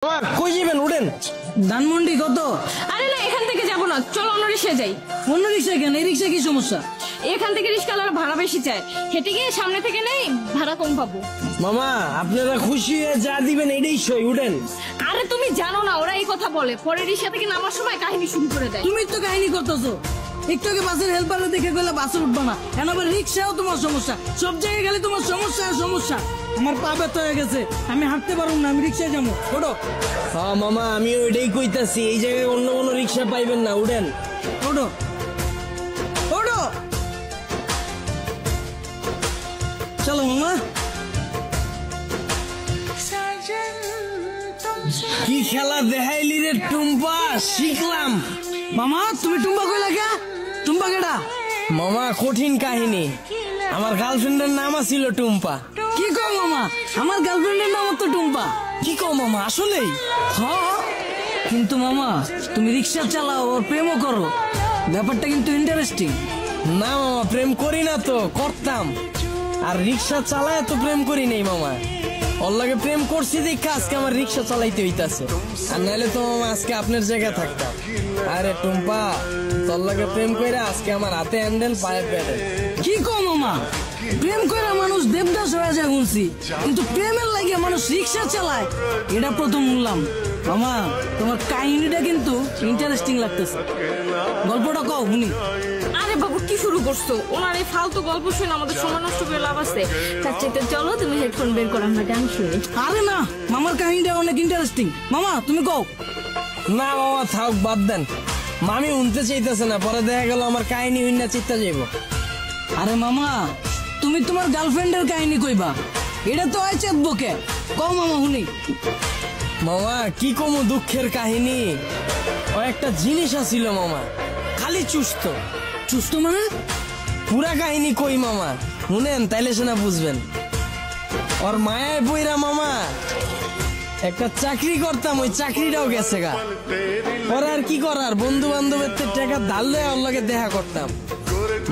কই যাবেন? উঠেন। ধানমন্ডি কত? আরে না, এখান থেকে যাবো না, চলো অন্য রিক্সায় যাই। অন্য রিক্সা কেন? এই রিক্সা কি সমস্যা? এখান থেকে রিক্সাওয়ালার ভাড়া বেশি চায়, হেঁটে গিয়ে সামনে থেকে নেই, ভাড়া কম পাবো। মামা আপনারা খুশি হয়ে যা দিবেন এটাই সই। উঠেন। আরে তুমি জানো না, ওরা এই কথা বলে, পরে রিক্সা থেকে নামার সময় কাহিনী শুরু করে দেয়। তুমি তো কাহিনী করতেছো। একটু আগে বাসের হেল্পারে দেখে গেলে বাসে উঠবা না, এখন আবার রিক্সাও তোমার সমস্যা। সব জায়গায় গেলে তোমার সমস্যা আর সমস্যা। আমার পা ব্যথা হয়ে গেছে, আমি হাঁটতে পারবো না, আমি রিক্সায় যাবো। ওঠো। হ্যাঁ মামা, আমি ওইটাই কইতাছি, এই জায়গায় অন্য কোনো রিক্সা পাইবেন না। উঠেন। ওঠো ওঠো, চলো মামা। কি খেলা দেখাইলি রে টুম্পা, শিখলাম। মামা তুমি টুম্বা কই লাগা? টুম্বা কেডা? মামা কঠিন কাহিনী, আমার গার্লফ্রেন্ডের নাম ছিল টুম্পা। কি কও মামা? আমার গার্লফ্রেন্ডের নাম তো টুম্পা। কি কও মামা, আসলেই? হ্যাঁ, কিন্তু মামা তুমি রিক্সা চালাও আর প্রেমও করো, ব্যাপারটা কিন্তু ইন্টারেস্টিং। না মামা, প্রেম করি না তো, করতাম। আর রিক্সা চালায় তো প্রেম করি নাই মামা। ওর লাগে প্রেম করছি দেখা আজকে আমার রিক্সা চালাইতে হইতাছে, আর নাহলে তো মামা আজকে আপনার জায়গায় থাকতাম। আরে টুম্পা, তোর লাগে প্রেম কইরা আজকে আমার হাতে হ্যান্ডেল, পায়ে প্যাডেল। কি কও মামা? প্রেম করে মানুষ দেবদাস হয়ে যায় শুনছি, কিন্তু প্রেমের লাগে মানুষ রিক্সা চালায় এটা প্রথম শুনলাম। মামা তোমার কাহিনীটা কিন্তু ইন্টারেস্টিং লাগতেছে, গল্পটা কও শুনি। আরে বাবু কি শুরু করছো? ওনার এই ফালতু গল্প শুনে আমাদের সময় নষ্ট করে লাভ আছে। তার চাইতে চলো তুমি হেডফোন বের করো, আমরা গান শুনি। আরে না, মামার কাহিনীটা অনেক ইন্টারেস্টিং। মামা তুমি কও। না মামা থাক, বাদ দেন। মামি উনতে চাইতেছে না, পরে দেখা গেল আমার কাহিনী হইনা চিত্তা যাইব। আরে মামা তুমি তোমার গার্লফ্রেন্ডের কাহিনী কইবা, এটা তো হয় চেতবকে। কও মামা শুনি। মামা কি কমু দুঃখের কাহিনী, ও একটা জিনিস আছিল মামা, খালি চুস্ত। সুস্থ মানে? পুরা কাহিনী কই মামা, শুনেন তাইলে সেনা বুঝবেন। ওর মায়ায় বইরা মামা একটা চাকরি করতাম, ওই চাকরিটাও গেছে গা। ওর আর কি করার, বন্ধু বান্ধবের টাকা ধারলে ওর লগে দেখা করতাম।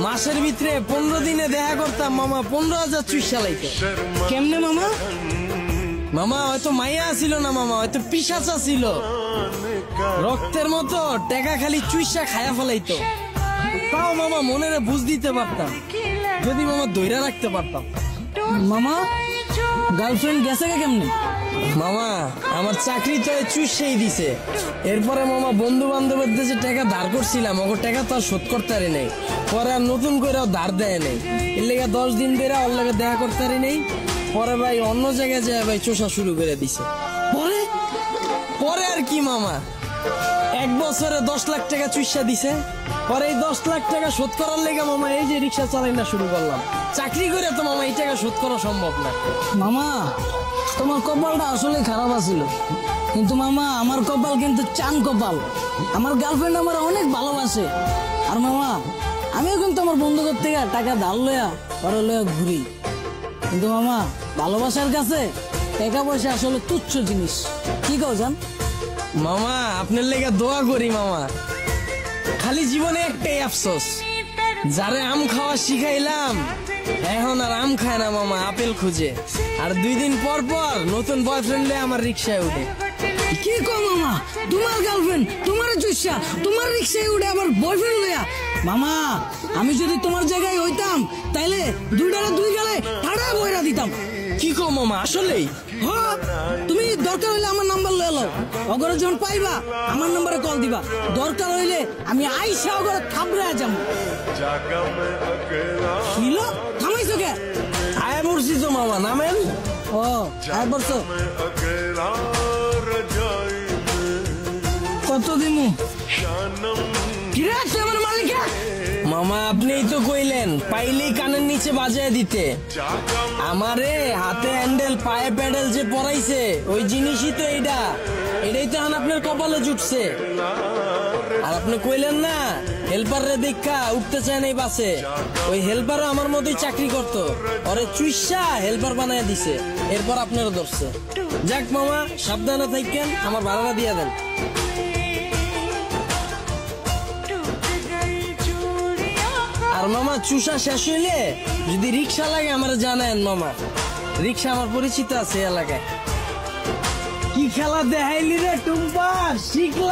মাসের ভিতরে 15 দিনে দেখা করতাম মামা, 15,000 চুইসা লাইতো। কেমনে মামা? মামা হয়তো মাইয়া ছিল না মামা, হয়তো পিশাচা ছিল, রক্তের মতো টাকা খালি চুইসা খায়া ফেলাইতো। তাও মামা মনের বুঝ দিতে পারতাম, যদি মামা দইরা রাখতে পারতাম। মামা গার্লফ্রেন্ড গেছে কেমনে? মামা আমার চাকরি তো চুষেই দিছে। এরপরে মামা বন্ধু বান্ধবের দেশে টাকা ধার করছিলাম, ওর টাকা তো আর শোধ করতে পারি নাই। পরে আর নতুন করে ধার দেয় নেই, এর লেগে 10 দিন ধরে ওর লাগে দেখা করতে পারি নেই। পরে ভাই অন্য জায়গায় যায় ভাই চোষা শুরু করে দিছে। পরে পরে আর কি মামা, 1 বছরে 10 লাখ টাকা চুষা দিছে। পরে এই 10 লাখ টাকা শোধ করার লেগে মামা এই যে রিক্সা চালাই না শুরু করলাম। চাকরি করে তো মামা এই টাকা শোধ করা সম্ভব না। মামা তোমার কপালটা আসলে খারাপ আছিল, কিন্তু মামা আমার কপাল কিন্তু চান কপাল। আমার গার্লফ্রেন্ড আমার অনেক ভালোবাসে, আর মামা আমিও কিন্তু আমার বন্ধুদের থেকে টাকা ধার লইয়া পরে লইয়া ঘুরি। কিন্তু মামা ভালোবাসার কাছে টাকা পয়সা আসলে তুচ্ছ জিনিস। কি কও জান? মামা আপনার লেগে দোয়া করি মামা, খালি জীবনে একটাই আফসোস, যারে আম খাওয়া শিখাইলাম এখন আর আম খায় না মামা, আপেল খুঁজে। আর 2 দিন পর পর নতুন বয়ফ্রেন্ড আমার রিক্সায় উঠে। কি কও মামা? তোমার গার্লফ্রেন্ড তোমার চুষা তোমার রিক্সায় উঠে আবার বয়ফ্রেন্ড লইয়া? মামা আমি যদি তোমার জায়গায় হইতাম তাইলে 2 ডালে 2 গালে ঠাড়া বইরা দিতাম। কি কো মামা, আসলেই? হ্যাঁ, তুমি দরকার হইলে আমার নাম্বার লয়ে লও, অগরে যখন পাইবা আমার নম্বরে কল দিবা। দরকার হইলে আমি আইসা অগরে থাবড়ে যাম। কিলো থামাইছো কে? আয়া পড়ছি তো মামা, নামেন। ও আয় বলছো কত দিমু? কিরে তুই আমার মালিকা? মামা আপনিই তো কইলেন পাইলেই কানের নিচে বাজায় দিতে। আমারে হাতে হ্যান্ডেল পায়ে প্যাডেল যে পরাইছে ওই জিনিসই তো এইটা, এটাই তো এখন আপনার কপালে জুটছে। আর আপনি কইলেন না হেল্পার রে দেখা উঠতে চায় নাই বাসে, ওই হেল্পারও আমার মতোই চাকরি করতো, ওরে চুইসা হেল্পার বানায় দিছে, এরপর আপনারও ধরছে। যাক মামা সাবধানে থাকেন, আমার ভাড়াটা দিয়ে দেন। আর মামা চুষা শেষ হইলে যদি রিক্সা লাগে আমার জানায়েন মামা, রিক্সা আমার পরিচিত আছে এলাকায়। কি খেলা দেখাইলি রে টুম্পা, শিখলা